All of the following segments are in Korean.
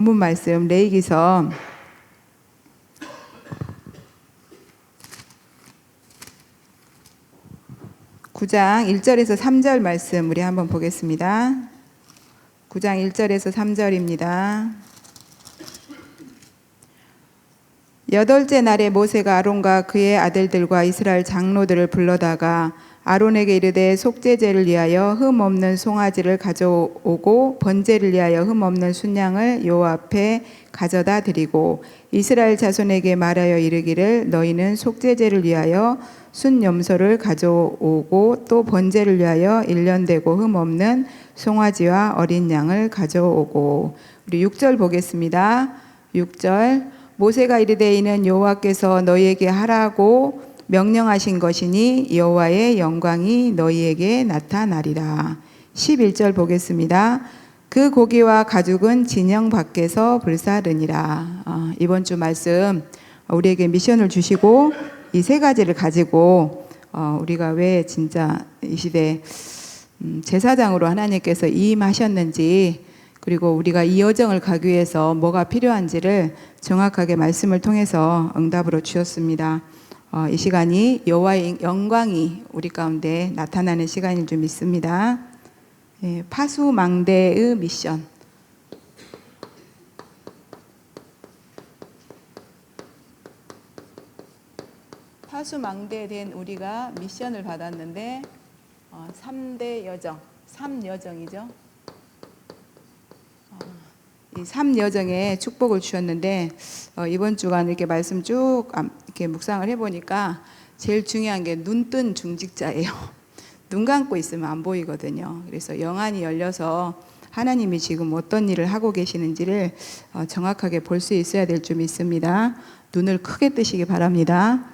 본문 말씀 레위기서 9장 1절에서 3절 말씀 우리 한번 보겠습니다. 9장 1절에서 3절입니다. 여덟째 날에 모세가 아론과 그의 아들들과 이스라엘 장로들을 불러다가 아론에게 이르되 속죄제를 위하여 흠 없는 송아지를 가져오고 번제를 위하여 흠 없는 순양을 여호와 앞에 가져다 드리고 이스라엘 자손에게 말하여 이르기를 너희는 속죄제를 위하여 순염소를 가져오고 또 번제를 위하여 1년 되고 흠 없는 송아지와 어린 양을 가져오고. 우리 6절 보겠습니다. 6절 모세가 이르되 이는 여호와께서 너희에게 하라고 명령하신 것이니 여호와의 영광이 너희에게 나타나리라. 11절 보겠습니다. 그 고기와 가죽은 진영 밖에서 불사르니라. 이번 주 말씀 우리에게 미션을 주시고 이 세 가지를 가지고 우리가 왜 진짜 이 시대 제사장으로 하나님께서 임하셨는지, 그리고 우리가 이 여정을 가기 위해서 뭐가 필요한지를 정확하게 말씀을 통해서 응답으로 주셨습니다. 이 시간이 여호와의 영광이 우리 가운데 나타나는 시간인 줄 믿습니다. 파수망대의 미션. 파수망대에 된 우리가 미션을 받았는데 3대 여정, 3여정이죠. 이 3여정에 축복을 주셨는데 이번 주간 이렇게 말씀 쭉 이렇게 묵상을 해보니까 제일 중요한 게 눈뜬 중직자예요. 눈 감고 있으면 안 보이거든요. 그래서 영안이 열려서 하나님이 지금 어떤 일을 하고 계시는지를 정확하게 볼 수 있어야 될 줄 믿습니다. 눈을 크게 뜨시기 바랍니다.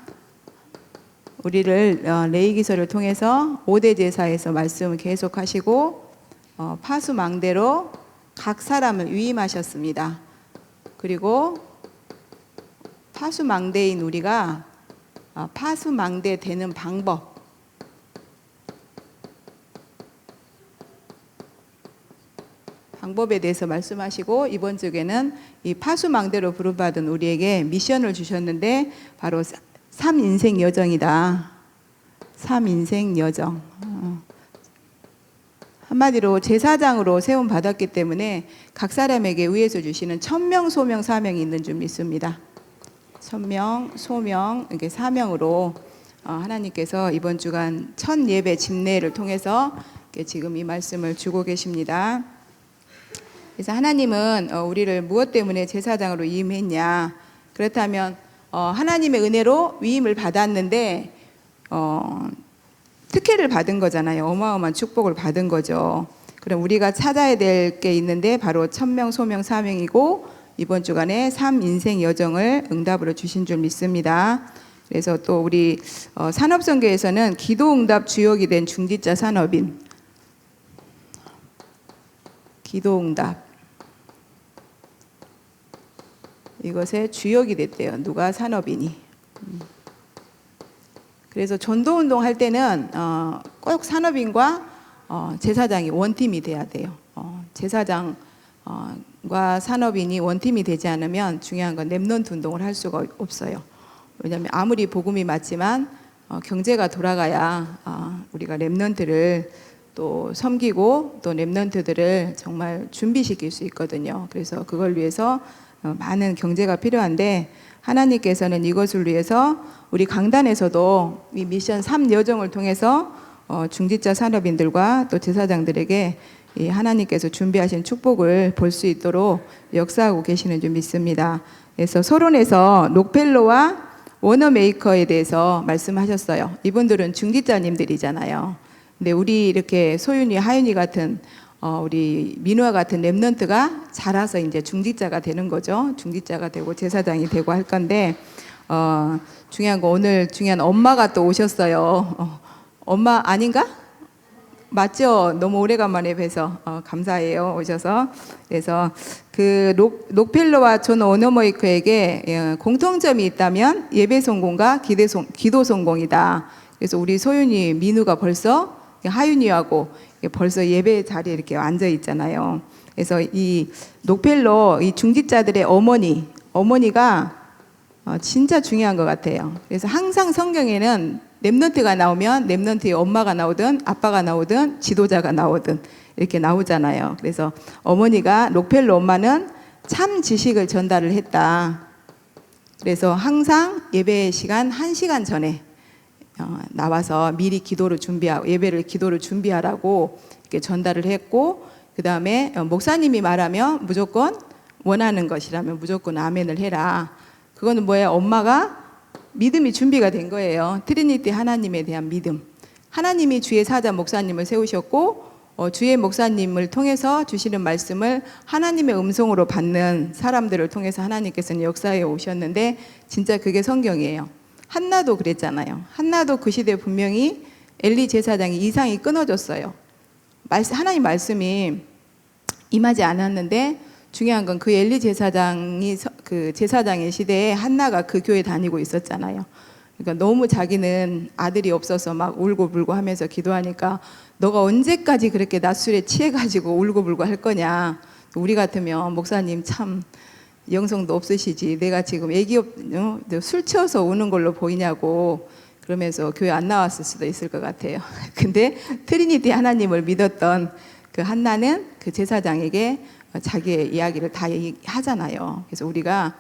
우리를 레위기서를 통해서 5대 제사에서 말씀을 계속하시고 파수망대로 각 사람을 위임하셨습니다. 그리고 파수망대인 우리가 파수망대 되는 방법에 대해서 말씀하시고, 이번 주에는 이 파수망대로 부름받은 우리에게 미션을 주셨는데 바로 3인생 여정이다. 3인생 여정. 한마디로 제사장으로 세움 받았기 때문에 각 사람에게 위에서 주시는 천명, 소명, 사명이 있는 줄 믿습니다. 천명, 소명, 이렇게 사명으로 하나님께서 이번 주간 첫 예배 집례를 통해서 지금 이 말씀을 주고 계십니다. 그래서 하나님은 우리를 무엇 때문에 제사장으로 위임했냐? 그렇다면 하나님의 은혜로 위임을 받았는데 특혜를 받은 거잖아요. 어마어마한 축복을 받은 거죠. 그럼 우리가 찾아야 될 게 있는데 바로 천명, 소명, 사명이고 이번 주간에 3인생 여정을 응답으로 주신 줄 믿습니다. 그래서 또 우리 산업선교에서는 기도응답 주역이 된 중직자 산업인, 기도응답 이것의 주역이 됐대요. 누가? 산업인이. 그래서 전도운동 할 때는 꼭 산업인과 제사장이 원팀이 돼야 돼요. 제사장과 산업인이 원팀이 되지 않으면 중요한 건 렘넌트 운동을 할 수가 없어요. 왜냐하면 아무리 복음이 맞지만 경제가 돌아가야 우리가 렘넌트를 또 섬기고 또 렘넌트들을 정말 준비시킬 수 있거든요. 그래서 그걸 위해서 많은 경제가 필요한데 하나님께서는 이것을 위해서 우리 강단에서도 이 미션 3여정을 통해서 중직자 산업인들과 또 제사장들에게 이 하나님께서 준비하신 축복을 볼 수 있도록 역사하고 계시는 줄 믿습니다. 그래서 서론에서 녹펠로와 워너메이커에 대해서 말씀하셨어요. 이분들은 중직자님들이잖아요. 근데 우리 이렇게 소윤이, 하윤이 같은 우리 민우와 같은 렘넌트가 자라서 이제 중직자가 되는 거죠. 중직자가 되고 제사장이 되고 할 건데 중요한 거, 오늘 중요한 엄마가 또 오셨어요. 엄마 아닌가? 맞죠? 너무 오래간만에 뵈서 감사해요, 오셔서. 그래서 그 녹펠로와 존 워너메이커에게 공통점이 있다면 예배 성공과 기도 성공이다. 그래서 우리 소윤이, 민우가 벌써 하윤이하고 벌써 예배 자리에 이렇게 앉아 있잖아요. 그래서 이 록펠러 이 중직자들의 어머니가 진짜 중요한 것 같아요. 그래서 항상 성경에는 렘넌트가 나오면 렘넌트의 엄마가 나오든 아빠가 나오든 지도자가 나오든 이렇게 나오잖아요. 그래서 어머니가 록펠러 엄마는 참 지식을 전달을 했다. 그래서 항상 예배 시간 1시간 전에 나와서 미리 기도를 준비하고 예배를 기도를 준비하라고 이렇게 전달을 했고, 그 다음에 목사님이 말하면 무조건 원하는 것이라면 무조건 아멘을 해라. 그거는 뭐예요? 엄마가 믿음이 준비가 된 거예요. 트리니티 하나님에 대한 믿음. 하나님이 주의 사자 목사님을 세우셨고 주의 목사님을 통해서 주시는 말씀을 하나님의 음성으로 받는 사람들을 통해서 하나님께서는 역사에 오셨는데 진짜 그게 성경이에요. 한나도 그랬잖아요. 한나도 그 시대에 분명히 엘리 제사장이 이상이 끊어졌어요. 하나님 말씀이 임하지 않았는데 중요한 건 그 엘리 제사장이 그 제사장의 시대에 한나가 그 교회 다니고 있었잖아요. 그러니까 너무 자기는 아들이 없어서 막 울고불고 하면서 기도하니까 너가 언제까지 그렇게 낮술에 취해가지고 울고불고 할 거냐. 우리 같으면 목사님 참 영성도 없으시지. 내가 지금 술 취해서 우는 걸로 보이냐고 그러면서 교회 안 나왔을 수도 있을 것 같아요. 근데 트리니티 하나님을 믿었던 그 한나는 그 제사장에게 자기의 이야기를 다 하잖아요. 그래서 우리가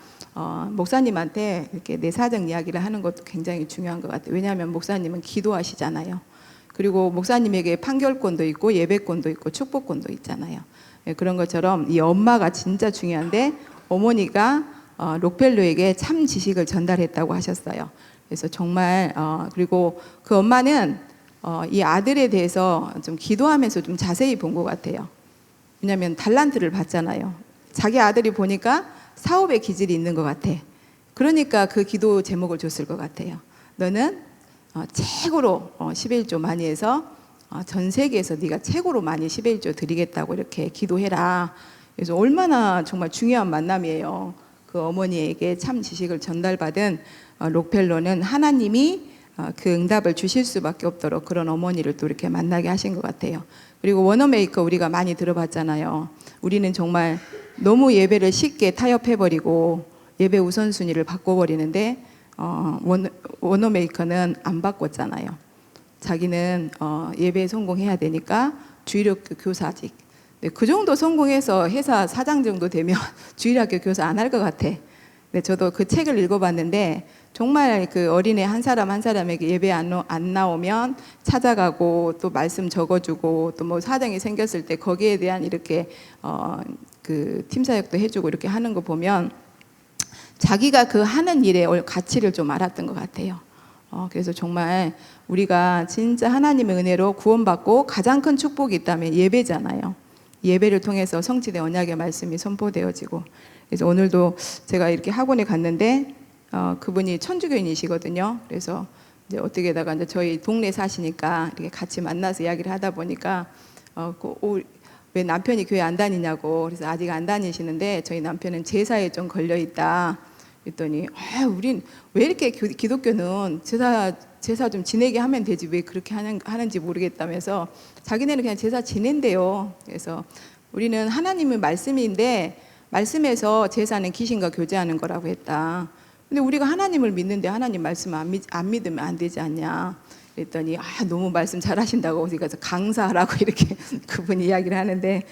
목사님한테 이렇게 내 사정 이야기를 하는 것도 굉장히 중요한 것 같아요. 왜냐하면 목사님은 기도하시잖아요. 그리고 목사님에게 판결권도 있고 예배권도 있고 축복권도 있잖아요. 그런 것처럼 이 엄마가 진짜 중요한데 어머니가 록펠러에게 참 지식을 전달했다고 하셨어요. 그래서 정말 그리고 그 엄마는 이 아들에 대해서 좀 기도하면서 좀 자세히 본 것 같아요. 왜냐하면 달란트를 받잖아요. 자기 아들이 보니까 사업의 기질이 있는 것 같아. 그러니까 그 기도 제목을 줬을 것 같아요. 너는 최고로 11조 많이 해서 전 세계에서 네가 최고로 많이 11조 드리겠다고 이렇게 기도해라. 그래서 얼마나 정말 중요한 만남이에요. 그 어머니에게 참 지식을 전달받은 록펠러는 하나님이 그 응답을 주실 수밖에 없도록 그런 어머니를 또 이렇게 만나게 하신 것 같아요. 그리고 워너메이커 우리가 많이 들어봤잖아요. 우리는 정말 너무 예배를 쉽게 타협해버리고 예배 우선순위를 바꿔버리는데 워너메이커는 안 바꿨잖아요. 자기는 예배에 성공해야 되니까 주일학교 교사직. 그 정도 성공해서 회사 사장 정도 되면 주일학교 교사 안 할 것 같아. 근데 저도 그 책을 읽어봤는데 정말 그 어린애 한 사람 한 사람에게 예배 안 나오면 찾아가고 또 말씀 적어주고 또 뭐 사정이 생겼을 때 거기에 대한 이렇게 그 팀사역도 해주고 이렇게 하는 거 보면 자기가 그 하는 일의 가치를 좀 알았던 것 같아요. 그래서 정말 우리가 진짜 하나님의 은혜로 구원받고 가장 큰 축복이 있다면 예배잖아요. 예배를 통해서 성취된 언약의 말씀이 선포되어지고, 그래서 오늘도 제가 이렇게 학원에 갔는데 그분이 천주교인이시거든요. 그래서 이제 어떻게다가 이제 저희 동네 사시니까 이렇게 같이 만나서 이야기를 하다 보니까 왜 남편이 교회 안 다니냐고. 그래서 아직 안 다니시는데 저희 남편은 제사에 좀 걸려 있다. 그랬더니 우린 왜 이렇게 기독교는 제사 좀 지내게 하면 되지 왜 그렇게 하는지 모르겠다면서 자기네는 그냥 제사 지낸대요. 그래서 우리는 하나님의 말씀인데 말씀에서 제사는 귀신과 교제하는 거라고 했다. 근데 우리가 하나님을 믿는데 하나님 말씀 안 믿으면 안 되지 않냐. 그랬더니 너무 말씀 잘하신다고 우리가 강사라고 이렇게 그분이 이야기를 하는데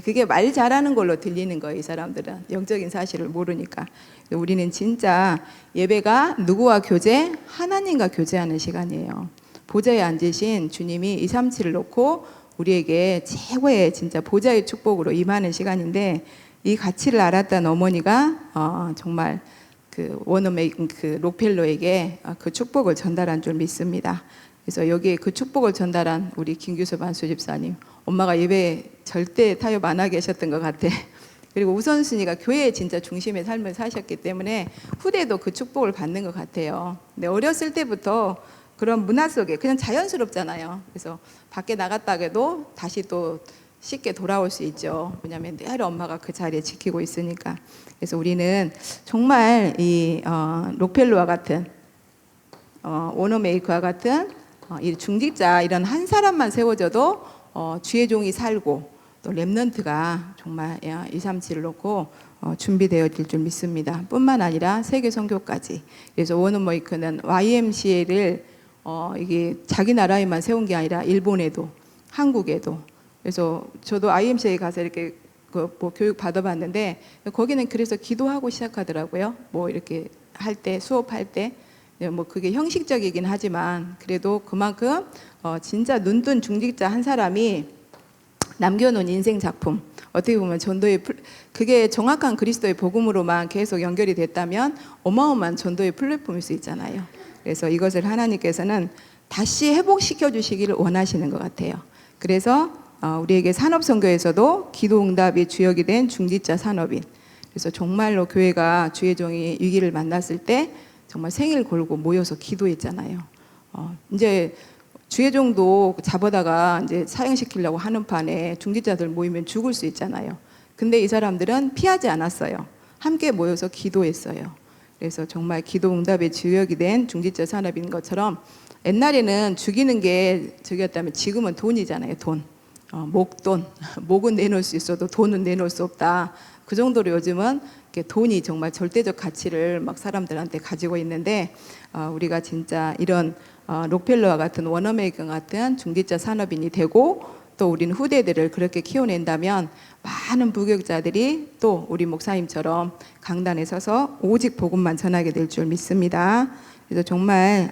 그게 말 잘하는 걸로 들리는 거예요. 이 사람들은 영적인 사실을 모르니까. 우리는 진짜 예배가 누구와 교제? 하나님과 교제하는 시간이에요. 보좌에 앉으신 주님이 237을 놓고 우리에게 최고의 진짜 보좌의 축복으로 임하는 시간인데 이 가치를 알았던 어머니가 정말 그 록펠러에게 그 축복을 전달한 줄 믿습니다. 그래서 여기에 그 축복을 전달한 우리 김규섭 안수집사님, 엄마가 예배 절대 타협 안 하게 하셨던 것 같아. 그리고 우선순위가 교회의 진짜 중심의 삶을 사셨기 때문에 후대도 그 축복을 받는 것 같아요. 근데 어렸을 때부터 그런 문화 속에 그냥 자연스럽잖아요. 그래서 밖에 나갔다 해도 다시 또 쉽게 돌아올 수 있죠. 왜냐하면 늘 엄마가 그 자리에 지키고 있으니까. 그래서 우리는 정말 이 록펠러와 같은 워너메이커와 같은 이 중직자 이런 한 사람만 세워져도 주의 종이 살고 또 렘넌트가 정말 237을 놓고 준비되어질 줄 믿습니다. 뿐만 아니라 세계 선교까지. 그래서 워너메이커는 YMCA를 이게 자기 나라에만 세운 게 아니라 일본에도, 한국에도. 그래서 저도 IMCA 가서 이렇게 뭐 교육 받아봤는데 거기는 그래서 기도하고 시작하더라고요. 뭐 이렇게 할 때, 수업할 때. 뭐 그게 형식적이긴 하지만 그래도 그만큼 진짜 눈뜬 중직자 한 사람이 남겨놓은 인생 작품, 어떻게 보면 전도의 그게 정확한 그리스도의 복음으로만 계속 연결이 됐다면 어마어마한 전도의 플랫폼일 수 있잖아요. 그래서 이것을 하나님께서는 다시 회복시켜 주시기를 원하시는 것 같아요. 그래서 우리에게 산업선교에서도 기도응답이 주역이 된 중직자 산업인, 그래서 정말로 교회가 주의 종이 위기를 만났을 때 정말 생일 걸고 모여서 기도했잖아요. 이제 주의 종도 잡아다가 이제 사형시키려고 하는 판에 중직자들 모이면 죽을 수 있잖아요. 근데 이 사람들은 피하지 않았어요. 함께 모여서 기도했어요. 그래서 정말 기도 응답의 주역이 된 중직자 산업인 것처럼 옛날에는 죽이는 게 저기였다면 지금은 돈이잖아요. 돈. 목돈. 목은 내놓을 수 있어도 돈은 내놓을 수 없다. 그 정도로 요즘은 돈이 정말 절대적 가치를 막 사람들한테 가지고 있는데 우리가 진짜 이런 록펠러와 같은 워너메이커 같은 중직자 산업인이 되고 또 우리는 후대들을 그렇게 키워낸다면 많은 부교육자들이 또 우리 목사님처럼 강단에 서서 오직 복음만 전하게 될 줄 믿습니다. 그래서 정말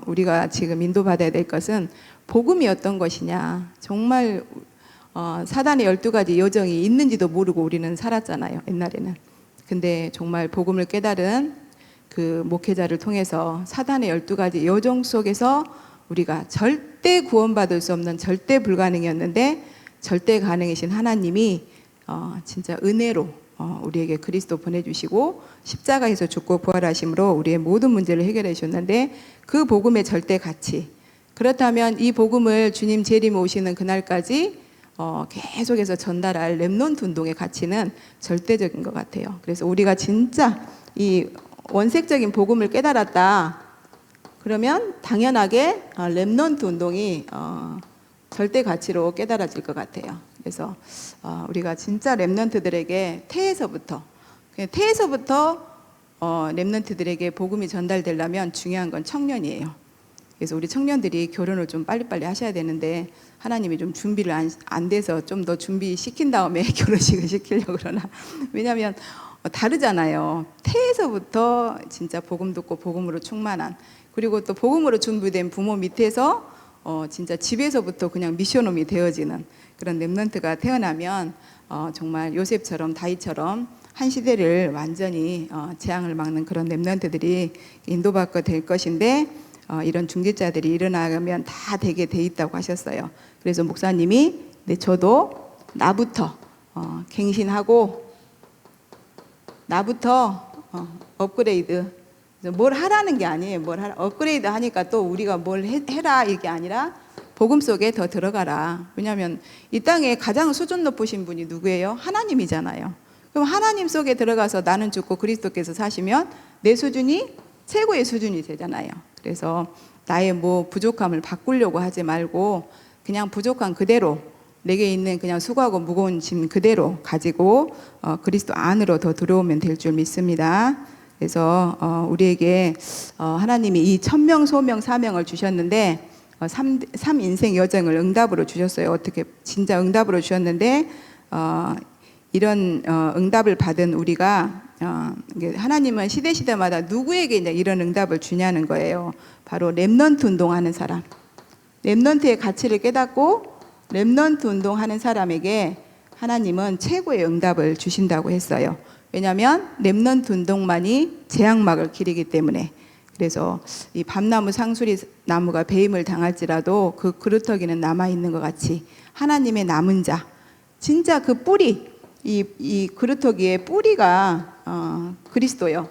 우리가 지금 인도받아야 될 것은 복음이 어떤 것이냐. 정말 사단의 12가지 여정이 있는지도 모르고 우리는 살았잖아요. 옛날에는. 근데 정말 복음을 깨달은 그 목회자를 통해서 사단의 12가지 여정 속에서 우리가 절대 구원받을 수 없는 절대 불가능이었는데 절대 가능이신 하나님이 진짜 은혜로 우리에게 그리스도 보내주시고 십자가에서 죽고 부활하심으로 우리의 모든 문제를 해결해 주셨는데 그 복음의 절대 가치, 그렇다면 이 복음을 주님 재림 오시는 그날까지 계속해서 전달할 렘넌트 운동의 가치는 절대적인 것 같아요. 그래서 우리가 진짜 이 원색적인 복음을 깨달았다 그러면 당연하게 렘넌트 운동이 절대 가치로 깨달아질 것 같아요. 그래서 우리가 진짜 렘넌트들에게 태에서부터 렘넌트들에게 복음이 전달되려면 중요한 건 청년이에요. 그래서 우리 청년들이 결혼을 좀 빨리빨리 하셔야 되는데 하나님이 좀 준비를 안 돼서 좀 더 준비시킨 다음에 결혼식을 시키려고 그러나, 왜냐하면 다르잖아요. 태에서부터 진짜 복음 듣고 복음으로 충만한, 그리고 또 복음으로 준비된 부모 밑에서 진짜 집에서부터 그냥 미션홈이 되어지는 그런 렘넌트가 태어나면 정말 요셉처럼 다윗처럼 한 시대를 완전히 재앙을 막는 그런 렘넌트들이 인도받게 될 것인데 이런 중직자들이 일어나면 다 되게 돼 있다고 하셨어요. 그래서 목사님이 저도 나부터 갱신하고 나부터 업그레이드, 뭘 하라는 게 아니에요. 업그레이드 하니까 또 우리가 뭘 해라 이게 아니라 복음 속에 더 들어가라. 왜냐하면 이 땅에 가장 수준 높으신 분이 누구예요? 하나님이잖아요. 그럼 하나님 속에 들어가서 나는 죽고 그리스도께서 사시면 내 수준이 최고의 수준이 되잖아요. 그래서 나의 뭐 부족함을 바꾸려고 하지 말고 그냥 부족한 그대로 내게 있는 그냥 수고하고 무거운 짐 그대로 가지고 그리스도 안으로 더 들어오면 될 줄 믿습니다. 그래서 우리에게 하나님이 이 천명 소명 사명을 주셨는데 3인생 여정을 응답으로 주셨어요. 어떻게 진짜 응답으로 주셨는데 이런 응답을 받은 우리가 하나님은 시대마다 누구에게 이제 이런 응답을 주냐는 거예요. 바로 렘넌트 운동하는 사람, 렘넌트의 가치를 깨닫고 렘넌트 운동하는 사람에게 하나님은 최고의 응답을 주신다고 했어요. 왜냐하면 렘넌트 운동만이 재앙막을 기리기 때문에. 그래서 이 밤나무 상수리 나무가 배임을 당할지라도 그 그루터기는 남아있는 것 같이 하나님의 남은 자, 진짜 그 뿌리, 이 그루터기의 뿌리가 그리스도요.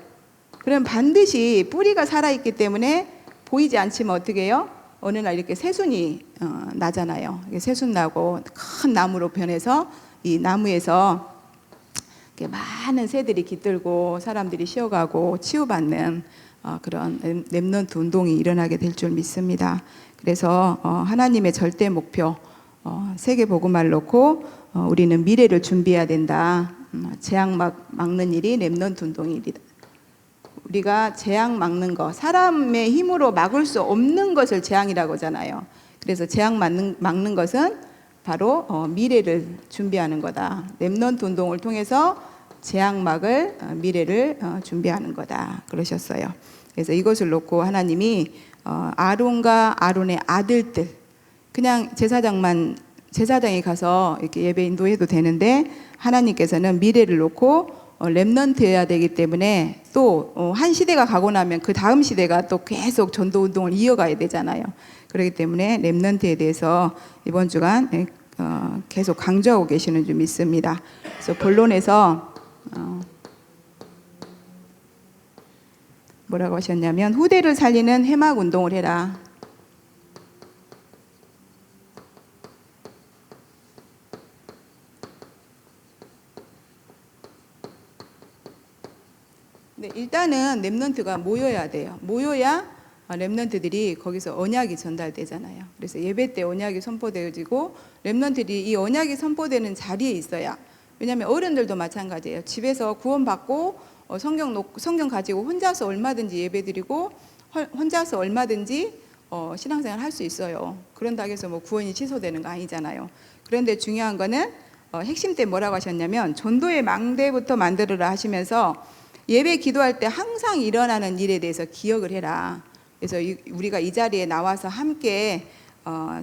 그럼 반드시 뿌리가 살아있기 때문에 보이지 않지만 어떻게 해요? 어느 날 이렇게 새순이 나잖아요. 새순 나고 큰 나무로 변해서 이 나무에서 많은 새들이 깃들고 사람들이 쉬어가고 치유받는 그런 렘넌트 운동이 일어나게 될 줄 믿습니다. 그래서 하나님의 절대 목표 세계 복음화를 놓고 우리는 미래를 준비해야 된다. 재앙 막는 일이 렘넌트 운동의 일이다. 우리가 재앙 막는 거, 사람의 힘으로 막을 수 없는 것을 재앙이라고 하잖아요. 그래서 재앙 막는 것은 바로 미래를 준비하는 거다. 렘넌트 운동을 통해서 재앙 막을 미래를 준비하는 거다. 그러셨어요. 그래서 이것을 놓고 하나님이 아론과 아론의 아들들, 그냥 제사장이 가서 이렇게 예배 인도해도 되는데 하나님께서는 미래를 놓고 렘넌트여야 되기 때문에 또 한 시대가 가고 나면 그 다음 시대가 또 계속 전도 운동을 이어가야 되잖아요. 그렇기 때문에 렘넌트에 대해서 이번 주간 계속 강조하고 계시는 줄 믿습니다. 그래서 본론에서 뭐라고 하셨냐면 후대를 살리는 회막 운동을 해라. 네, 일단은 렘넌트가 모여야 돼요. 모여야 렘넌트들이 거기서 언약이 전달되잖아요. 그래서 예배 때 언약이 선포되어지고 렘넌트들이 이 언약이 선포되는 자리에 있어야. 왜냐하면 어른들도 마찬가지예요. 집에서 구원받고 성경 가지고 혼자서 얼마든지 예배드리고 혼자서 얼마든지 신앙생활 할 수 있어요. 그런다고 해서 뭐 구원이 취소되는 거 아니잖아요. 그런데 중요한 거는 핵심 때 뭐라고 하셨냐면 전도의 망대부터 만들어라 하시면서 예배 기도할 때 항상 일어나는 일에 대해서 기억을 해라. 그래서 우리가 이 자리에 나와서 함께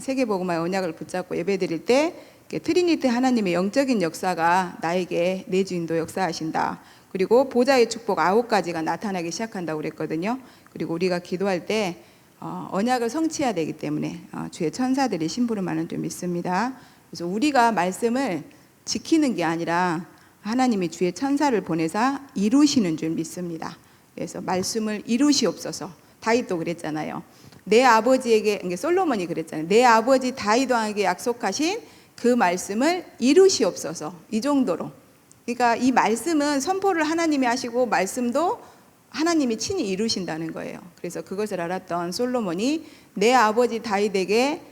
세계복음화의 언약을 붙잡고 예배드릴 때 트리니티 하나님의 영적인 역사가 나에게 내 주인도 역사하신다. 그리고 보좌의 축복 9가지가 나타나기 시작한다고 그랬거든요. 그리고 우리가 기도할 때 언약을 성취해야 되기 때문에 주의 천사들이 심부름하는 줄 믿습니다. 그래서 우리가 말씀을 지키는 게 아니라 하나님이 주의 천사를 보내사 이루시는 줄 믿습니다. 그래서 말씀을 이루시옵소서. 다윗도 그랬잖아요. 내 아버지에게, 솔로몬이 그랬잖아요. 내 아버지 다윗 왕에게 약속하신 그 말씀을 이루시옵소서. 이 정도로. 그러니까 이 말씀은 선포를 하나님이 하시고 말씀도 하나님이 친히 이루신다는 거예요. 그래서 그것을 알았던 솔로몬이 내 아버지 다윗에게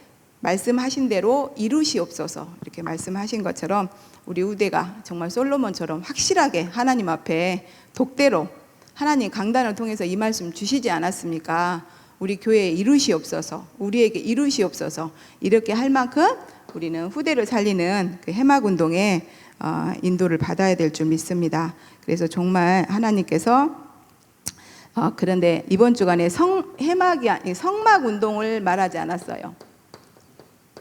말씀하신 대로 이루시옵소서 이렇게 말씀하신 것처럼 우리 후대가 정말 솔로몬처럼 확실하게 하나님 앞에 독대로 하나님 강단을 통해서 이 말씀 주시지 않았습니까? 우리 교회에 이루시옵소서, 우리에게 이루시옵소서 이렇게 할 만큼 우리는 후대를 살리는 그 해막운동에 인도를 받아야 될 줄 믿습니다. 그래서 정말 하나님께서 그런데 이번 주간에 성막운동을 말하지 않았어요.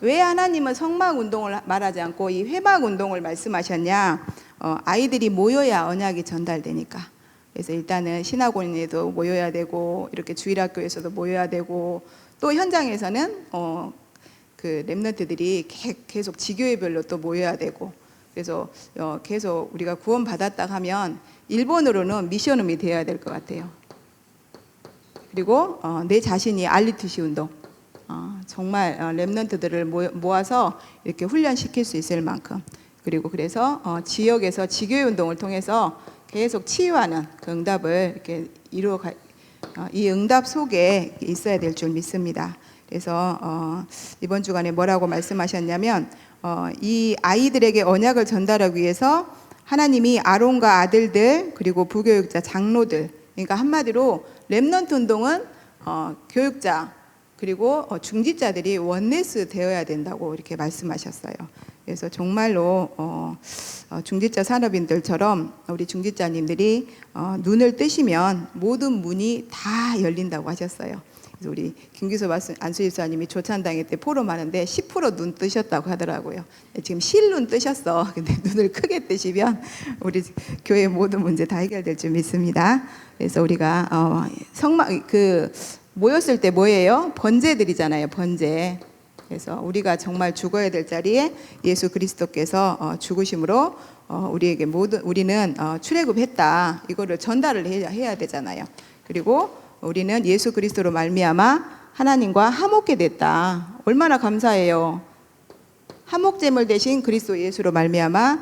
왜 하나님은 성막운동을 말하지 않고 이 회막운동을 말씀하셨냐? 아이들이 모여야 언약이 전달되니까. 그래서 일단은 신학원에도 모여야 되고 이렇게 주일학교에서도 모여야 되고 또 현장에서는 그 렘넌트들이 계속 지교회별로 또 모여야 되고 그래서 계속 우리가 구원받았다 하면 일본으로는 미션음이 되어야 될 것 같아요. 그리고 내 자신이 알리투시 운동 정말 렘넌트들을 모아서 이렇게 훈련시킬 수 있을 만큼 그리고 그래서 지역에서 지교회 운동을 통해서 계속 치유하는 그 응답을 이렇게 이루어가 이 응답 속에 있어야 될 줄 믿습니다. 그래서 이번 주간에 뭐라고 말씀하셨냐면 이 아이들에게 언약을 전달하기 위해서 하나님이 아론과 아들들 그리고 부교육자 장로들 그러니까 한마디로 렘넌트 운동은 교육자 그리고 중직자들이 원네스 되어야 된다고 이렇게 말씀하셨어요. 그래서 정말로 중직자 산업인들처럼 우리 중직자님들이 눈을 뜨시면 모든 문이 다 열린다고 하셨어요. 그래서 우리 김기섭 안수집사님이 조찬당회 때 포럼하는데 10%눈 뜨셨다고 하더라고요. 지금 실눈 뜨셨어. 근데 눈을 크게 뜨시면 우리 교회 모든 문제 다 해결될 줄 믿습니다. 그래서 우리가 모였을 때 뭐예요? 번제들이잖아요. 번제. 그래서 우리가 정말 죽어야 될 자리에 예수 그리스도께서 죽으심으로 우리는 출애굽했다. 이거를 전달을 해야 되잖아요. 그리고 우리는 예수 그리스도로 말미암아 하나님과 화목게 됐다. 얼마나 감사해요. 화목제물 대신 그리스도 예수로 말미암아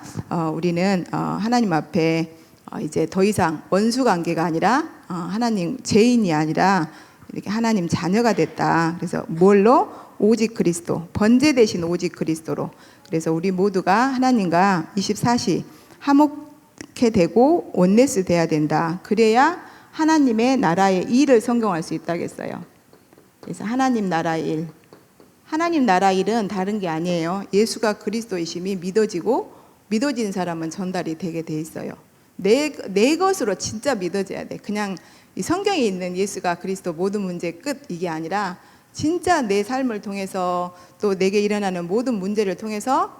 우리는 하나님 앞에 이제 더 이상 원수 관계가 아니라 하나님 죄인이 아니라 이렇게 하나님 자녀가 됐다. 그래서 뭘로? 오직 그리스도, 번제 대신 오직 그리스도로. 그래서 우리 모두가 하나님과 24시 화목해 되고 원네스 돼야 된다. 그래야 하나님의 나라의 일을 성공할 수 있다겠어요. 그래서 하나님 나라의 일. 하나님 나라 일은 다른 게 아니에요. 예수가 그리스도이심이 믿어진 사람은 전달이 되게 돼 있어요. 내 것으로 진짜 믿어져야 돼. 그냥 이 성경에 있는 예수가 그리스도 모든 문제 끝 이게 아니라 진짜 내 삶을 통해서 또 내게 일어나는 모든 문제를 통해서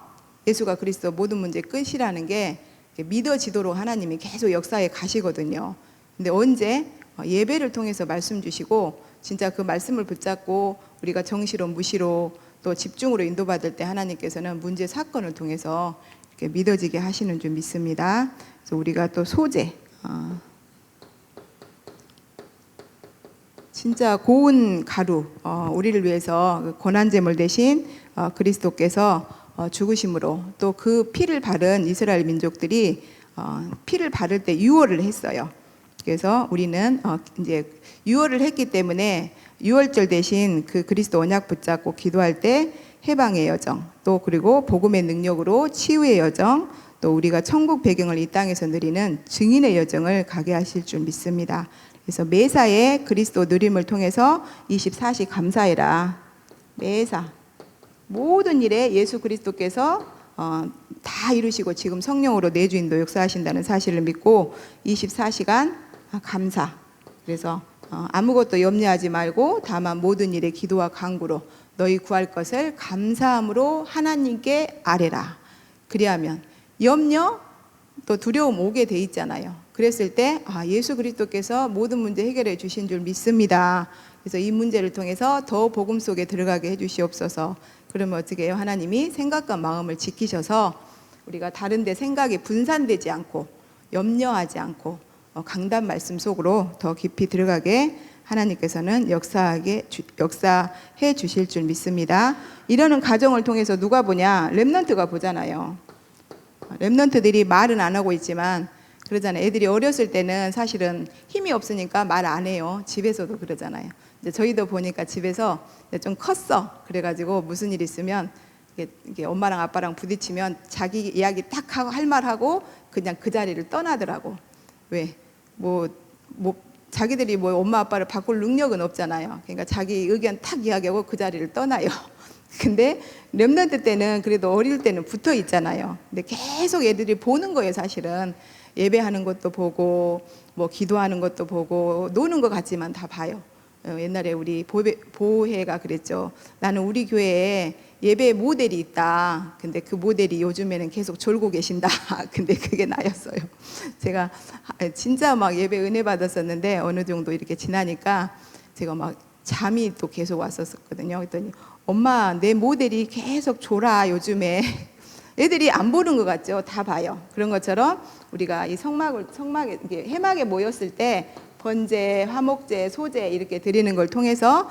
예수가 그리스도 모든 문제 끝이라는 게 믿어지도록 하나님이 계속 역사에 가시거든요. 근데 언제 예배를 통해서 말씀 주시고 진짜 그 말씀을 붙잡고 우리가 정시로 무시로 또 집중으로 인도받을 때 하나님께서는 문제 사건을 통해서 이렇게 믿어지게 하시는 줄 믿습니다. 그래서 우리가 또 소재 진짜 고운 가루 우리를 위해서 고난제물 대신 그리스도께서 죽으심으로 또 그 피를 바른 이스라엘 민족들이 피를 바를 때 유월을 했어요. 그래서 우리는 이제 유월을 했기 때문에 유월절 대신 그 그리스도 언약 붙잡고 기도할 때 해방의 여정, 또 그리고 복음의 능력으로 치유의 여정, 또 우리가 천국 배경을 이 땅에서 누리는 증인의 여정을 가게 하실 줄 믿습니다. 그래서 매사에 그리스도 누림을 통해서 24시 감사해라. 매사 모든 일에 예수 그리스도께서 다 이루시고 지금 성령으로 내주인도 역사하신다는 사실을 믿고 24시간 감사. 그래서 아무것도 염려하지 말고 다만 모든 일에 기도와 간구로 너희 구할 것을 감사함으로 하나님께 아뢰라. 그리하면 염려 또 두려움 오게 돼 있잖아요. 그랬을 때 예수 그리스도께서 모든 문제 해결해 주신 줄 믿습니다. 그래서 이 문제를 통해서 더 복음 속에 들어가게 해주시옵소서. 그러면 어떻게 해요? 하나님이 생각과 마음을 지키셔서 우리가 다른 데 생각이 분산되지 않고 염려하지 않고 강단 말씀 속으로 더 깊이 들어가게 하나님께서는 역사해 주실 줄 믿습니다. 이러는 과정을 통해서 누가 보냐? 렘넌트가 보잖아요. 렘넌트들이 말은 안 하고 있지만 그러잖아요. 애들이 어렸을 때는 사실은 힘이 없으니까 말 안 해요. 집에서도 그러잖아요. 이제 저희도 보니까 집에서 좀 컸어. 그래가지고 무슨 일 있으면 이게 엄마랑 아빠랑 부딪히면 자기 이야기 딱 하고 할 말 하고 그냥 그 자리를 떠나더라고. 왜? 자기들이 엄마 아빠를 바꿀 능력은 없잖아요. 그러니까 자기 의견 탁 이야기하고 그 자리를 떠나요. 근데 렘넌트 때는 그래도 어릴 때는 붙어 있잖아요. 근데 계속 애들이 보는 거예요. 사실은 예배하는 것도 보고 기도하는 것도 보고 노는 것 같지만 다 봐요. 옛날에 우리 보혜가 그랬죠. 나는 우리 교회에 예배 모델이 있다. 근데 그 모델이 요즘에는 계속 졸고 계신다. 근데 그게 나였어요. 제가 진짜 막 예배 은혜 받았었는데 어느 정도 이렇게 지나니까 제가 막 잠이 또 계속 왔었거든요. 그랬더니 엄마 내 모델이 계속 졸아 요즘에. 애들이 안 보는 것 같죠. 다 봐요. 그런 것처럼 우리가 이 성막에 해막에 모였을 때 번제, 화목제, 소제 이렇게 드리는 걸 통해서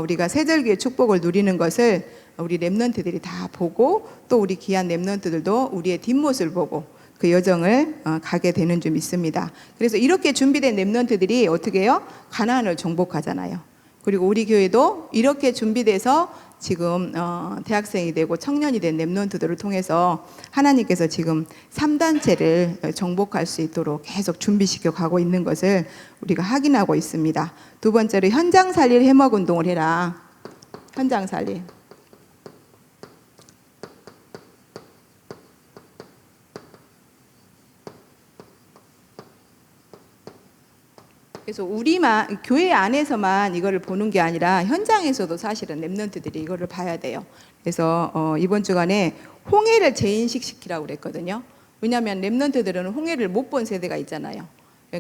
우리가 새절기의 축복을 누리는 것을 우리 렘넌트들이 다 보고 또 우리 귀한 렘넌트들도 우리의 뒷모습을 보고 그 여정을 가게 되는 줄 믿습니다. 그래서 이렇게 준비된 렘넌트들이 어떻게 해요? 가나안을 정복하잖아요. 그리고 우리 교회도 이렇게 준비돼서 지금 대학생이 되고 청년이 된 렘넌트들을 통해서 하나님께서 지금 3단체를 정복할 수 있도록 계속 준비시켜 가고 있는 것을 우리가 확인하고 있습니다. 두 번째로 현장 살릴 해먹 운동을 해라. 현장 살릴. 그래서 우리만 교회 안에서만 이거를 보는 게 아니라 현장에서도 사실은 렘넌트들이 이거를 봐야 돼요. 그래서 이번 주간에 홍해를 재인식시키라고 그랬거든요. 왜냐하면 렘넌트들은 홍해를 못 본 세대가 있잖아요.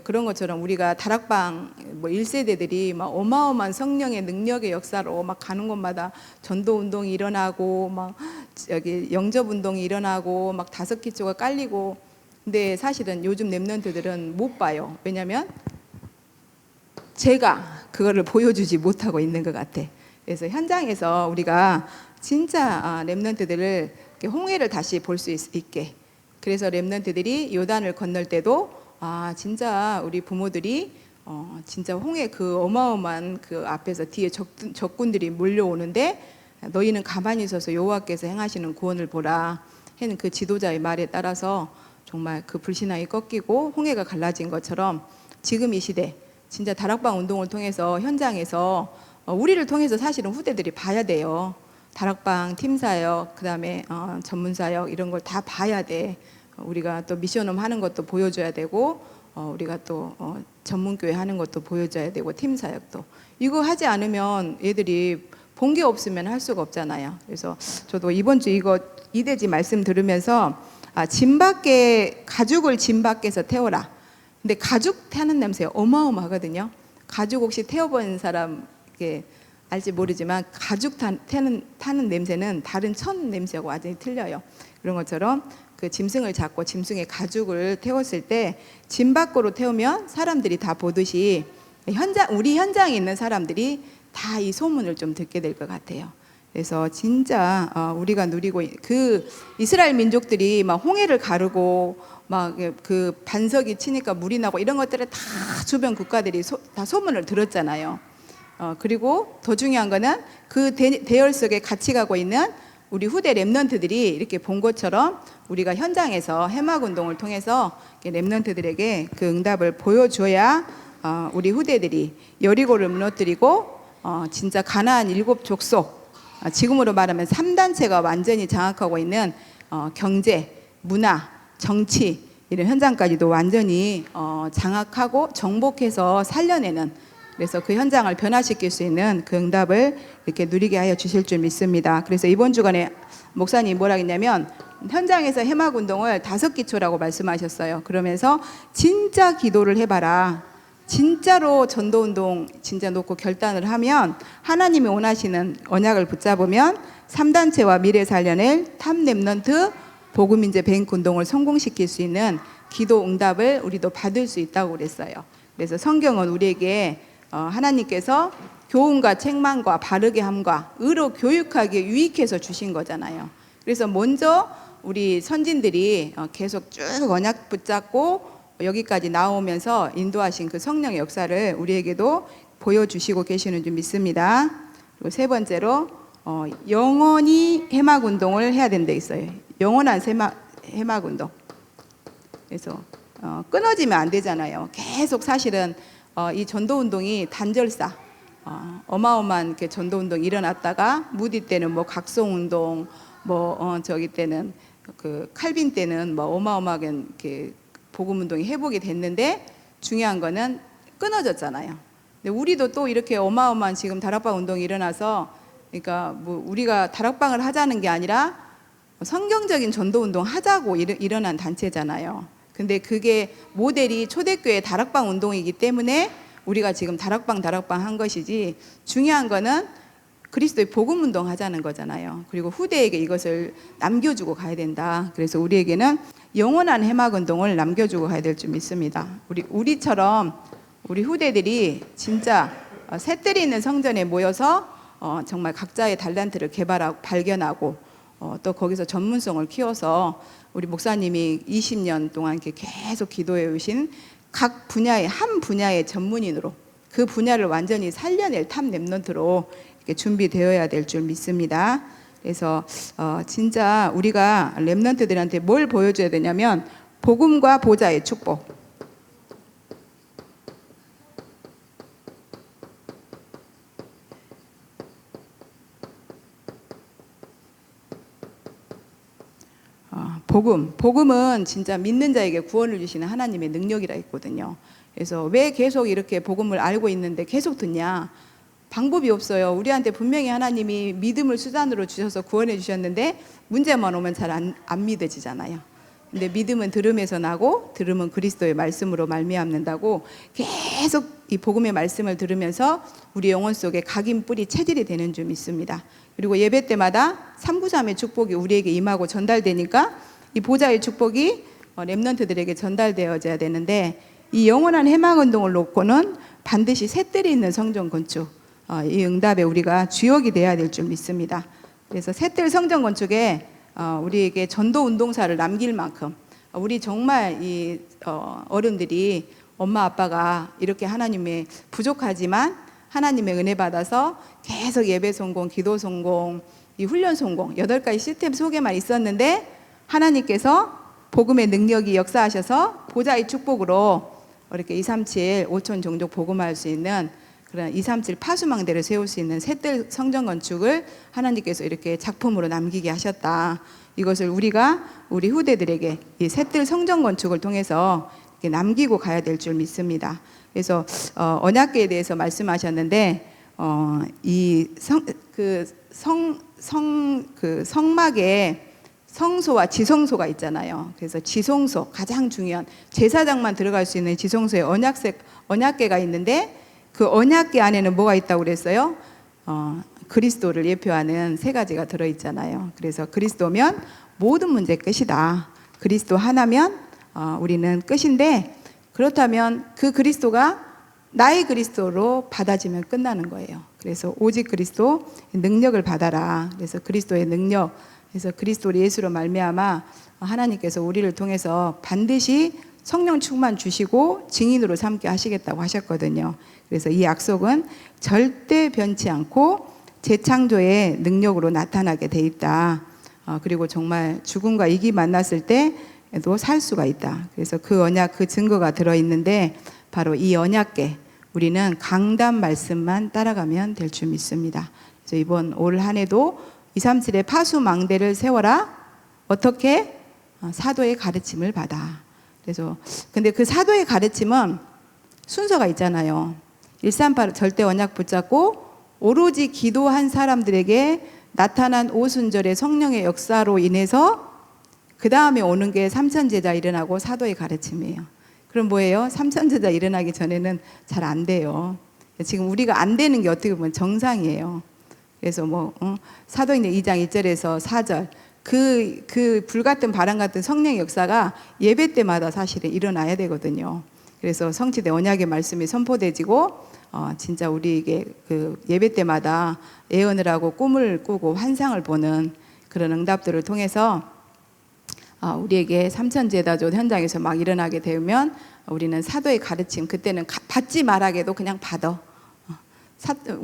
그런 것처럼 우리가 다락방 1세대들이 막 어마어마한 성령의 능력의 역사로 막 가는 곳마다 전도 운동이 일어나고 막 여기 영접 운동이 일어나고 막 다섯 기초가 깔리고. 근데 사실은 요즘 렘넌트들은 못 봐요. 왜냐하면 제가 그거를 보여주지 못하고 있는 것 같아. 그래서 현장에서 우리가 진짜 렘넌트들을 홍해를 다시 볼 수 있게. 그래서 렘넌트들이 요단을 건널 때도 진짜 우리 부모들이 진짜 홍해 그 어마어마한 그 앞에서 뒤에 적군들이 몰려오는데 너희는 가만히 있어서 여호와께서 행하시는 구원을 보라 하는 그 지도자의 말에 따라서 정말 그 불신앙이 꺾이고 홍해가 갈라진 것처럼 지금 이 시대 진짜 다락방 운동을 통해서 현장에서 우리를 통해서 사실은 후대들이 봐야 돼요. 다락방 팀사역, 그다음에 전문사역 이런 걸 다 봐야 돼. 우리가 또 미션홈 하는 것도 보여줘야 되고 우리가 또 전문교회 하는 것도 보여줘야 되고 팀사역도 이거 하지 않으면 애들이 본 게 없으면 할 수가 없잖아요. 그래서 저도 이번 주 이거 이대지 말씀 들으면서 진 밖에 가죽을 진 밖에서 태워라. 근데 가죽 타는 냄새 어마어마하거든요. 가죽 혹시 태워본 사람 알지 모르지만 가죽 타는 냄새는 다른 천 냄새하고 완전히 틀려요. 그런 것처럼 그 짐승을 잡고 짐승의 가죽을 태웠을 때 짐 밖으로 태우면 사람들이 다 보듯이 우리 현장에 있는 사람들이 다 이 소문을 좀 듣게 될 것 같아요. 그래서 진짜 우리가 누리고 그 이스라엘 민족들이 막 홍해를 가르고 막 그 반석이 치니까 물이 나고 이런 것들을 다 주변 국가들이 다 소문을 들었잖아요. 그리고 더 중요한 거는 그 대열 속에 같이 가고 있는 우리 후대 렘넌트들이 이렇게 본 것처럼 우리가 현장에서 해막 운동을 통해서 렘넌트들에게 그 응답을 보여줘야 우리 후대들이 여리고를 무너뜨리고 진짜 가나안 7족속 지금으로 말하면 3단체가 완전히 장악하고 있는 경제, 문화, 정치 이런 현장까지도 완전히 장악하고 정복해서 살려내는 그래서 그 현장을 변화시킬 수 있는 그 응답을 이렇게 누리게 하여 주실 줄 믿습니다. 그래서 이번 주간에 목사님이 뭐라 했냐면 현장에서 해막 운동을 5기초라고 말씀하셨어요. 그러면서 진짜 기도를 해봐라. 진짜로 전도운동 진짜 놓고 결단을 하면 하나님이 원하시는 언약을 붙잡으면 3단체와 미래 살려낼 탑 렘넌트 복음인재 뱅크 운동을 성공시킬 수 있는 기도 응답을 우리도 받을 수 있다고 그랬어요. 그래서 성경은 우리에게 하나님께서 교훈과 책망과 바르게 함과 의로 교육하기에 유익해서 주신 거잖아요. 그래서 먼저 우리 선진들이 계속 쭉 언약 붙잡고 여기까지 나오면서 인도하신 그 성령의 역사를 우리에게도 보여주시고 계시는 줄 믿습니다. 그리고 세 번째로 영원히 해막 운동을 해야 된다 있어요. 영원한 해막 운동. 그래서 끊어지면 안 되잖아요. 계속 사실은 이 전도 운동이 단절사 어마어마한 전도 운동이 일어났다가 무디 때는 뭐 각송 운동 저기 때는 그 칼빈 때는 뭐 어마어마하게 이렇게 복음 운동이 회복이 됐는데 중요한 거는 끊어졌잖아요. 근데 우리도 또 이렇게 어마어마한 지금 다락방 운동이 일어나서 그러니까 뭐 우리가 다락방을 하자는 게 아니라 성경적인 전도 운동 하자고 일어난 단체잖아요. 근데 그게 모델이 초대교회 다락방 운동이기 때문에 우리가 지금 다락방 한 것이지 중요한 거는 그리스도의 복음 운동 하자는 거잖아요. 그리고 후대에게 이것을 남겨주고 가야 된다. 그래서 우리에게는 영원한 해막 운동을 남겨주고 가야 될 줄 믿습니다. 우리처럼 우리 후대들이 진짜 새들이 있는 성전에 모여서 정말 각자의 달란트를 개발하고 발견하고 또 거기서 전문성을 키워서 우리 목사님이 20년 동안 이렇게 계속 기도해 오신 각 분야의 한 분야의 전문인으로 그 분야를 완전히 살려낼 탑 렘넌트로 이렇게 준비되어야 될 줄 믿습니다. 그래서 진짜 우리가 렘넌트들한테 뭘 보여줘야 되냐면 복음과 보좌의 축복. 복음은 진짜 믿는 자에게 구원을 주시는 하나님의 능력이라 했거든요. 그래서 왜 계속 이렇게 복음을 알고 있는데 계속 듣냐? 방법이 없어요. 우리한테 분명히 하나님이 믿음을 수단으로 주셔서 구원해 주셨는데 문제만 오면 잘 안 믿어지잖아요. 근데 믿음은 들음에서 나고 들음은 그리스도의 말씀으로 말미암는다고 계속 이 복음의 말씀을 들으면서 우리 영혼 속에 각인 뿌리 체질이 되는 줄 믿습니다. 그리고 예배 때마다 삼구삼의 축복이 우리에게 임하고 전달되니까 이 보좌의 축복이 렘넌트들에게 전달되어져야 되는데 이 영원한 해막 운동을 놓고는 반드시 셋들이 있는 성전 건축 이 응답에 우리가 주역이 돼야 될 줄 믿습니다. 그래서 셋들 성전 건축에 우리에게 전도 운동사를 남길 만큼 우리 정말 이 어른들이 엄마 아빠가 이렇게 하나님의 부족하지만 하나님의 은혜 받아서 계속 예배 성공, 기도 성공, 이 훈련 성공 8가지 시스템 속에만 있었는데 하나님께서 복음의 능력이 역사하셔서 보좌의 축복으로 이렇게 237 5천 종족 복음할 수 있는 그런 237 파수망대를 세울 수 있는 셋들 성전 건축을 하나님께서 이렇게 작품으로 남기게 하셨다. 이것을 우리가 우리 후대들에게 이 셋들 성전 건축을 통해서 이렇게 남기고 가야 될 줄 믿습니다. 그래서 언약궤에 대해서 말씀하셨는데 성막에 성소와 지성소가 있잖아요. 그래서 지성소 가장 중요한 제사장만 들어갈 수 있는 지성소에 언약궤가 있는데 그 언약궤 안에는 뭐가 있다고 그랬어요? 그리스도를 예표하는 3가지가 들어있잖아요. 그래서 그리스도면 모든 문제 끝이다. 그리스도 하나면 우리는 끝인데 그렇다면 그 그리스도가 나의 그리스도로 받아지면 끝나는 거예요. 그래서 오직 그리스도 능력을 받아라. 그래서 그리스도의 능력, 그래서 그리스도 예수로 말미암아 하나님께서 우리를 통해서 반드시 성령 충만 주시고 증인으로 삼게 하시겠다고 하셨거든요. 그래서 이 약속은 절대 변치 않고 재창조의 능력으로 나타나게 돼 있다. 그리고 정말 죽음과 이기 만났을 때도 살 수가 있다. 그래서 그 언약, 그 증거가 들어있는데 바로 이 언약궤, 우리는 강단 말씀만 따라가면 될 줄 믿습니다. 그래서 이번 올 한 해도 237의 파수망대를 세워라. 어떻게? 사도의 가르침을 받아. 그래서 근데 그 사도의 가르침은 순서가 있잖아요. 138 절대 언약 붙잡고 오로지 기도한 사람들에게 나타난 오순절의 성령의 역사로 인해서 그 다음에 오는 게 삼천제자 일어나고 사도의 가르침이에요. 그럼 뭐예요? 삼천제자 일어나기 전에는 잘 안 돼요. 지금 우리가 안 되는 게 어떻게 보면 정상이에요. 그래서 사도행전 2장 1절에서 4절 그 불같은 바람 같은 성령의 역사가 예배 때마다 사실은 일어나야 되거든요. 그래서 성취된 언약의 말씀이 선포되지고 진짜 우리에게 그 예배 때마다 예언을 하고 꿈을 꾸고 환상을 보는 그런 응답들을 통해서 우리에게 삼천제다조 현장에서 막 일어나게 되면 우리는 사도의 가르침, 그때는 받지 말아게도 그냥 받아.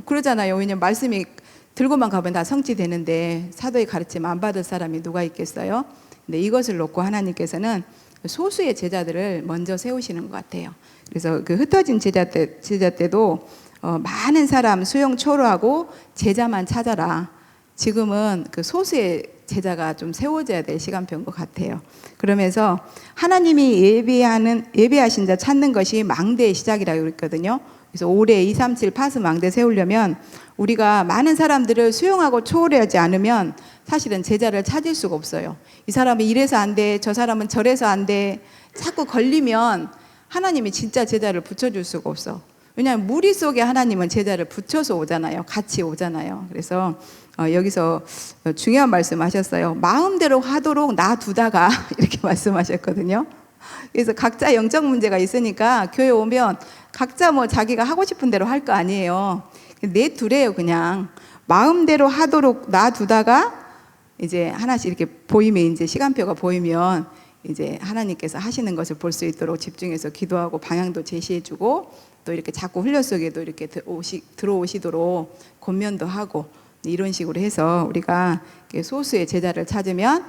그러잖아요. 왜냐면 말씀이 들고만 가면 다 성취되는데 사도의 가르침 안 받을 사람이 누가 있겠어요? 근데 이것을 놓고 하나님께서는 소수의 제자들을 먼저 세우시는 것 같아요. 그래서 그 흩어진 제자 때도 많은 사람 수용 초로하고 제자만 찾아라. 지금은 그 소수의 제자가 좀 세워져야 될 시간표인 것 같아요. 그러면서 하나님이 예배하신 자 찾는 것이 망대의 시작이라고 그랬거든요. 그래서 올해 237 파스 망대 세우려면 우리가 많은 사람들을 수용하고 초월하지 않으면 사실은 제자를 찾을 수가 없어요. 이 사람은 이래서 안 돼, 저 사람은 저래서 안 돼. 자꾸 걸리면 하나님이 진짜 제자를 붙여줄 수가 없어. 왜냐하면 무리 속에 하나님은 제자를 붙여서 오잖아요. 같이 오잖아요. 그래서 여기서 중요한 말씀 하셨어요. 마음대로 하도록 놔두다가 이렇게 말씀하셨거든요. 그래서 각자 영적 문제가 있으니까 교회 오면 각자 뭐 자기가 하고 싶은 대로 할 거 아니에요. 내두래요. 그냥 마음대로 하도록 놔두다가 이제 하나씩 이렇게 보이면, 이제 시간표가 보이면 이제 하나님께서 하시는 것을 볼 수 있도록 집중해서 기도하고 방향도 제시해주고 또 이렇게 자꾸 훈련 속에도 이렇게 들어오시도록 권면도 하고 이런 식으로 해서 우리가 소수의 제자를 찾으면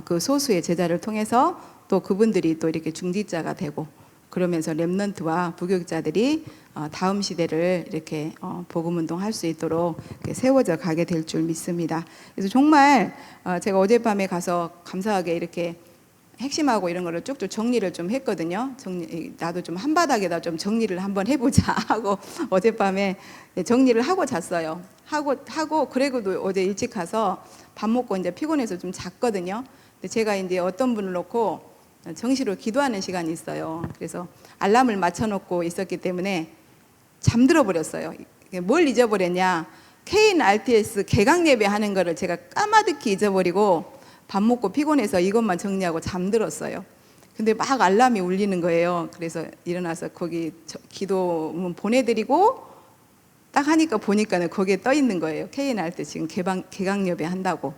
그 소수의 제자를 통해서 또 그분들이 또 이렇게 중직자가 되고 그러면서 렘넌트와 부교육자들이 다음 시대를 이렇게 복음운동 할 수 있도록 세워져 가게 될 줄 믿습니다. 그래서 정말 제가 어젯밤에 가서 감사하게 이렇게 핵심하고 이런 거를 쭉쭉 정리를 좀 했거든요. 나도 좀 한바닥에다 좀 정리를 한번 해보자 하고 어젯밤에 정리를 하고 잤어요. 하고 그래도 어제 일찍 가서 밥 먹고 이제 피곤해서 좀 잤거든요. 근데 제가 이제 어떤 분을 놓고 정시로 기도하는 시간이 있어요. 그래서 알람을 맞춰놓고 있었기 때문에 잠들어 버렸어요. 뭘 잊어버렸냐? KNRTS 개강 예배 하는 거를 제가 까마득히 잊어버리고 밥 먹고 피곤해서 이것만 정리하고 잠들었어요. 근데 막 알람이 울리는 거예요. 그래서 일어나서 거기 기도문 보내드리고 딱 하니까 보니까는 거기에 떠 있는 거예요. KNRTS 지금 개강 예배 한다고.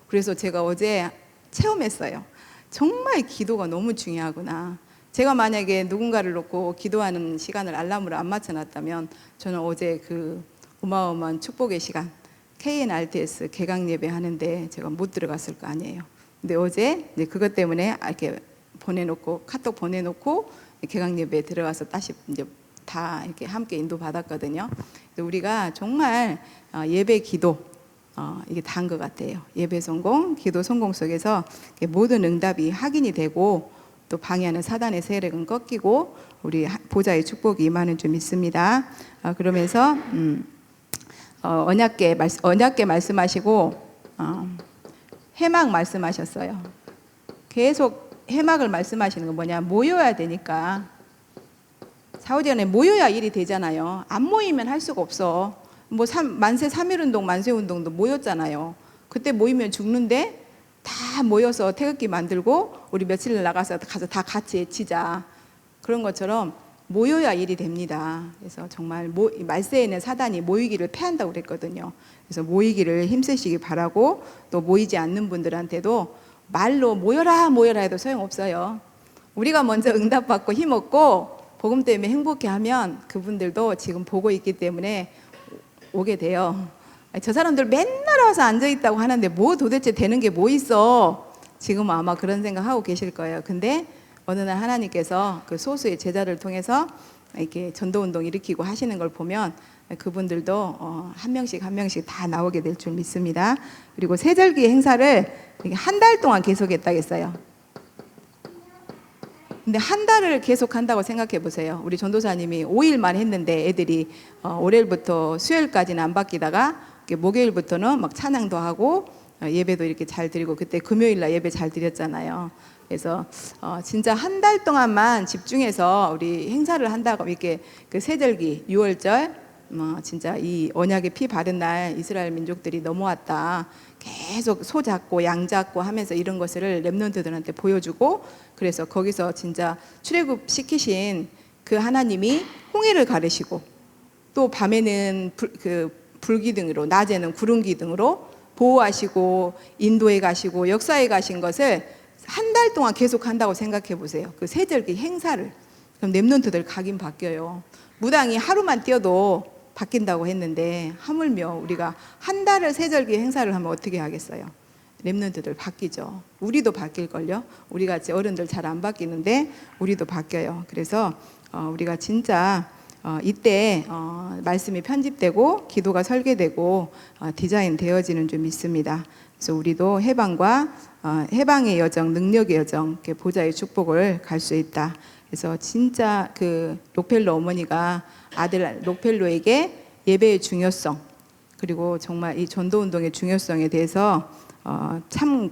그래서 제가 어제 체험했어요. 정말 기도가 너무 중요하구나. 제가 만약에 누군가를 놓고 기도하는 시간을 알람으로 안 맞춰놨다면 저는 어제 그 어마어마한 축복의 시간 KNRTS 개강 예배 하는데 제가 못 들어갔을 거 아니에요. 근데 어제 이제 그것 때문에 이렇게 보내놓고 카톡 보내놓고 개강 예배에 들어가서 다시 이제 다 이렇게 함께 인도 받았거든요. 우리가 정말 예배 기도 이게 다인 것 같아요. 예배 성공, 기도 성공 속에서 모든 응답이 확인이 되고 또 방해하는 사단의 세력은 꺾이고 우리 보좌의 축복이 임하는 줄 믿습니다. 그러면서 언약계 말씀하시고 해막 말씀하셨어요. 계속 해막을 말씀하시는 건 뭐냐? 모여야 되니까. 사후전에 모여야 일이 되잖아요. 안 모이면 할 수가 없어. 뭐 만세 3.1운동, 만세운동도 모였잖아요. 그때 모이면 죽는데 다 모여서 태극기 만들고 우리 며칠 나가서 가서 다 같이 외치자. 그런 것처럼 모여야 일이 됩니다. 그래서 정말 말세에는 사단이 모이기를 패한다고 그랬거든요. 그래서 모이기를 힘쓰시기 바라고 또 모이지 않는 분들한테도 말로 모여라 모여라 해도 소용없어요. 우리가 먼저 응답받고 힘없고 복음 때문에 행복해하면 그분들도 지금 보고 있기 때문에 오게 돼요. 저 사람들 맨날 와서 앉아있다고 하는데 뭐 도대체 되는 게 뭐 있어? 지금 아마 그런 생각하고 계실 거예요. 근데 어느 날 하나님께서 그 소수의 제자를 통해서 이렇게 전도운동 일으키고 하시는 걸 보면 그분들도 한 명씩 한 명씩 다 나오게 될 줄 믿습니다. 그리고 세절기 행사를 한 달 동안 계속했다겠어요. 근데 한 달을 계속 한다고 생각해 보세요. 우리 전도사님이 5일만 했는데 애들이 월요일부터 수요일까지는 안 바뀌다가 목요일부터는 막 찬양도 하고 예배도 이렇게 잘 드리고 그때 금요일날 예배 잘 드렸잖아요. 그래서 진짜 한 달 동안만 집중해서 우리 행사를 한다고 이렇게 그 세절기 6월절 진짜 이 언약의 피 바른 날 이스라엘 민족들이 넘어왔다. 계속 소 잡고 양 잡고 하면서 이런 것을 렘넌트들한테 보여주고 그래서 거기서 진짜 출애굽 시키신 그 하나님이 홍해를 가르시고 또 밤에는 불기둥으로 낮에는 구름기둥으로 보호하시고 인도에 가시고 역사에 가신 것을 한 달 동안 계속 한다고 생각해 보세요. 그 세절기 행사를. 그럼 렘넌트들 가긴 바뀌어요. 무당이 하루만 뛰어도 바뀐다고 했는데 하물며 우리가 한 달을 세절기 행사를 하면 어떻게 하겠어요? 렘넌트들 바뀌죠. 우리도 바뀔걸요. 우리같이 어른들 잘 안 바뀌는데 우리도 바뀌어요. 그래서 우리가 진짜 이때 말씀이 편집되고 기도가 설계되고 디자인 되어지는 줄 믿습니다. 그래서 우리도 해방의 여정, 능력의 여정, 보좌의 축복을 갈 수 있다. 그래서 진짜 그 록펠로 어머니가 아들 록펠로에게 예배의 중요성 그리고 정말 이 전도운동의 중요성에 대해서 참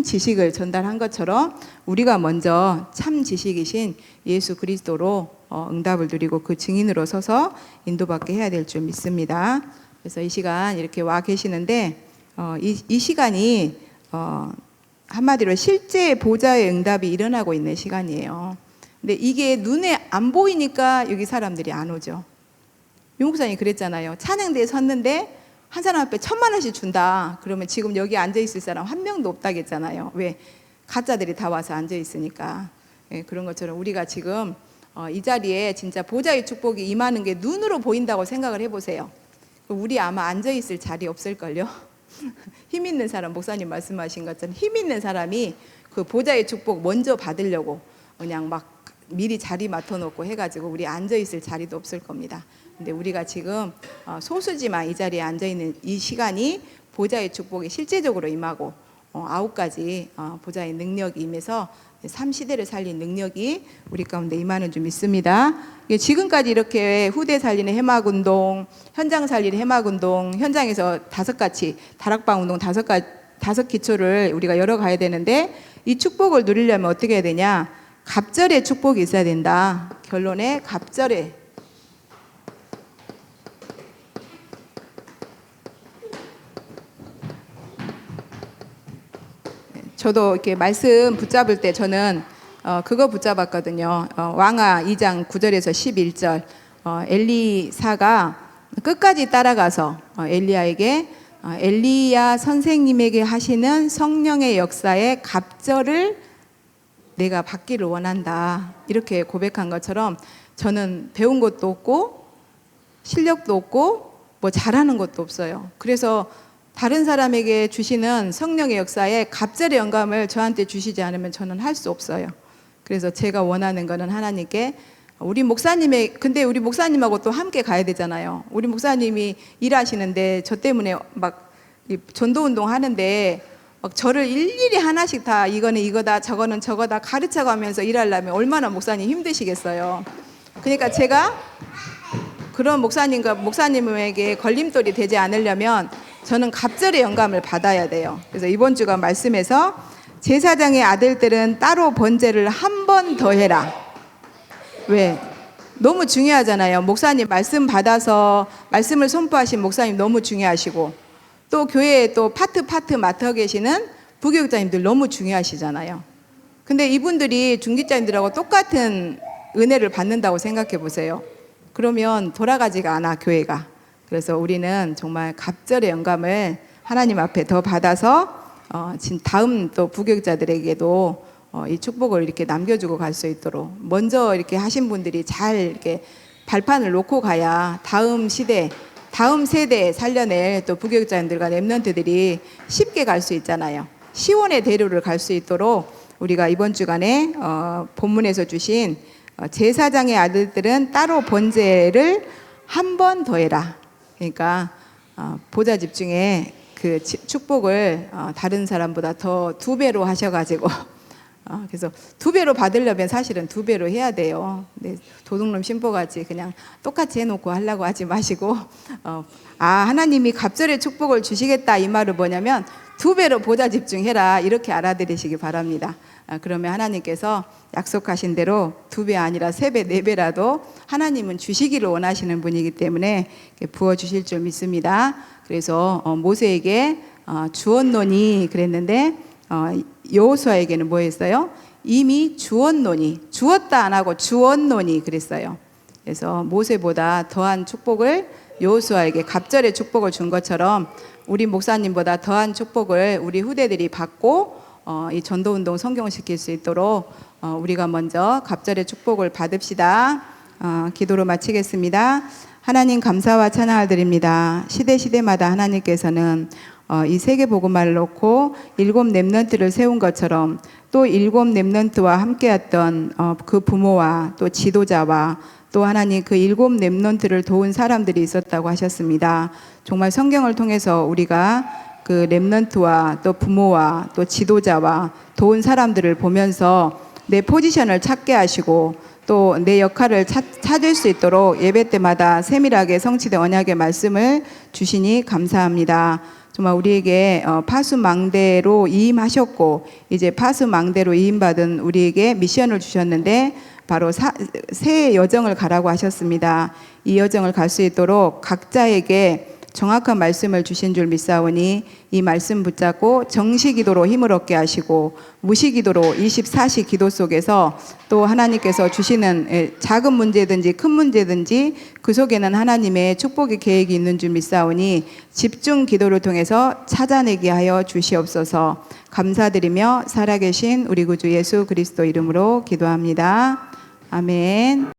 지식을 전달한 것처럼 우리가 먼저 참 지식이신 예수 그리스도로 응답을 드리고 그 증인으로 서서 인도받게 해야 될 줄 믿습니다. 그래서 이 시간 이렇게 와 계시는데 이 시간이 한마디로 실제 보좌의 응답이 일어나고 있는 시간이에요. 근데 이게 눈에 안 보이니까 여기 사람들이 안 오죠. 윤목사님이 그랬잖아요. 찬양대에 섰는데 한 사람 앞에 1,000,000원씩 준다. 그러면 지금 여기 앉아있을 사람 한 명도 없다겠잖아요. 왜? 가짜들이 다 와서 앉아있으니까. 예, 그런 것처럼 우리가 지금 이 자리에 진짜 보좌의 축복이 임하는 게 눈으로 보인다고 생각을 해보세요. 우리 아마 앉아있을 자리 없을걸요. 힘 있는 사람, 목사님 말씀하신 것처럼 힘 있는 사람이 그 보좌의 축복 먼저 받으려고 그냥 막 미리 자리 맡아놓고 해가지고 우리 앉아있을 자리도 없을 겁니다. 근데 우리가 지금 소수지만 이 자리에 앉아있는 이 시간이 보좌의 축복이 실제적으로 임하고 9가지 보좌의 능력이 임해서 3시대를 살린 능력이 우리 가운데 임하는 줄 믿습니다. 지금까지 이렇게 후대 살리는 해막운동, 현장 살리는 해막운동, 현장에서 5가지 다락방운동 5 기초를 우리가 열어가야 되는데 이 축복을 누리려면 어떻게 해야 되냐? 갑절의 축복이 있어야 된다. 결론에 갑절의 저도 이렇게 말씀 붙잡을 때 저는 그거 붙잡았거든요. 왕하 2장 9절에서 11절 엘리사가 끝까지 따라가서 엘리야에게 엘리야 선생님에게 하시는 성령의 역사의 갑절을 내가 받기를 원한다 이렇게 고백한 것처럼 저는 배운 것도 없고 실력도 없고 뭐 잘하는 것도 없어요. 그래서 다른 사람에게 주시는 성령의 역사에 갑절의 영감을 저한테 주시지 않으면 저는 할 수 없어요. 그래서 제가 원하는 거는 하나님께 근데 우리 목사님하고 또 함께 가야 되잖아요. 우리 목사님이 일하시는데 저 때문에 막 전도 운동 하는데 막 저를 일일이 하나씩 다 이거는 이거다 저거는 저거다 가르쳐 가면서 일하려면 얼마나 목사님 힘드시겠어요. 그러니까 제가 그런 목사님에게 걸림돌이 되지 않으려면 저는 갑절의 영감을 받아야 돼요. 그래서 이번 주가 말씀에서 제사장의 아들들은 따로 번제를 한 번 더 해라. 왜? 너무 중요하잖아요. 목사님 말씀 받아서 말씀을 선포하신 목사님 너무 중요하시고 또 교회에 또 파트 맡아 계시는 부교육자님들 너무 중요하시잖아요. 근데 이분들이 중직자님들하고 똑같은 은혜를 받는다고 생각해 보세요. 그러면 돌아가지가 않아 교회가. 그래서 우리는 정말 갑절의 영감을 하나님 앞에 더 받아서 다음 또 부교육자들에게도 이 축복을 이렇게 남겨주고 갈 수 있도록 먼저 이렇게 하신 분들이 잘 이렇게 발판을 놓고 가야 다음 시대, 다음 세대에 살려낼 또 부교육자님들과 랩런트들이 쉽게 갈 수 있잖아요. 시온의 대로를 갈 수 있도록 우리가 이번 주간에 본문에서 주신 제사장의 아들들은 따로 번제를 한 번 더 해라. 그러니까 보좌 집중에 그 축복을 다른 사람보다 더 2배로 하셔가지고 그래서 2배로 받으려면 사실은 2배로 해야 돼요. 근데 도둑놈 심보같이 그냥 똑같이 해놓고 하려고 하지 마시고 하나님이 갑절의 축복을 주시겠다 이 말은 뭐냐면 2배로 보좌 집중해라 이렇게 알아들으시기 바랍니다. 그러면 하나님께서 약속하신 대로 2배 아니라 3배, 4배라도 하나님은 주시기를 원하시는 분이기 때문에 부어주실 줄 믿습니다. 그래서 모세에게 주었노니 그랬는데 여호수아에게는 뭐 했어요? 이미 주었노니, 주었다 안 하고 주었노니 그랬어요. 그래서 모세보다 더한 축복을 여호수아에게 갑절의 축복을 준 것처럼 우리 목사님보다 더한 축복을 우리 후대들이 받고 이 전도운동 성공시킬 수 있도록 우리가 먼저 갑절의 축복을 받읍시다. 기도로 마치겠습니다. 하나님 감사와 찬양을 드립니다. 시대마다 하나님께서는 이 세계복음화를 놓고 7 랩런트를 세운 것처럼 또 7 랩런트와 함께했던 그 부모와 또 지도자와 또 하나님 그 7 랩런트를 도운 사람들이 있었다고 하셨습니다. 정말 성경을 통해서 우리가 그 랩런트와 또 부모와 또 지도자와 도운 사람들을 보면서 내 포지션을 찾게 하시고 또 내 역할을 찾을 수 있도록 예배 때마다 세밀하게 성취된 언약의 말씀을 주시니 감사합니다. 정말 우리에게 파수망대로 이임하셨고 이제 파수망대로 이임받은 우리에게 미션을 주셨는데 바로 새 여정을 가라고 하셨습니다. 이 여정을 갈 수 있도록 각자에게 정확한 말씀을 주신 줄 믿사오니 이 말씀 붙잡고 정시기도로 힘을 얻게 하시고 무시기도로 24시 기도 속에서 또 하나님께서 주시는 작은 문제든지 큰 문제든지 그 속에는 하나님의 축복의 계획이 있는 줄 믿사오니 집중 기도를 통해서 찾아내게 하여 주시옵소서. 감사드리며 살아계신 우리 구주 예수 그리스도 이름으로 기도합니다. 아멘.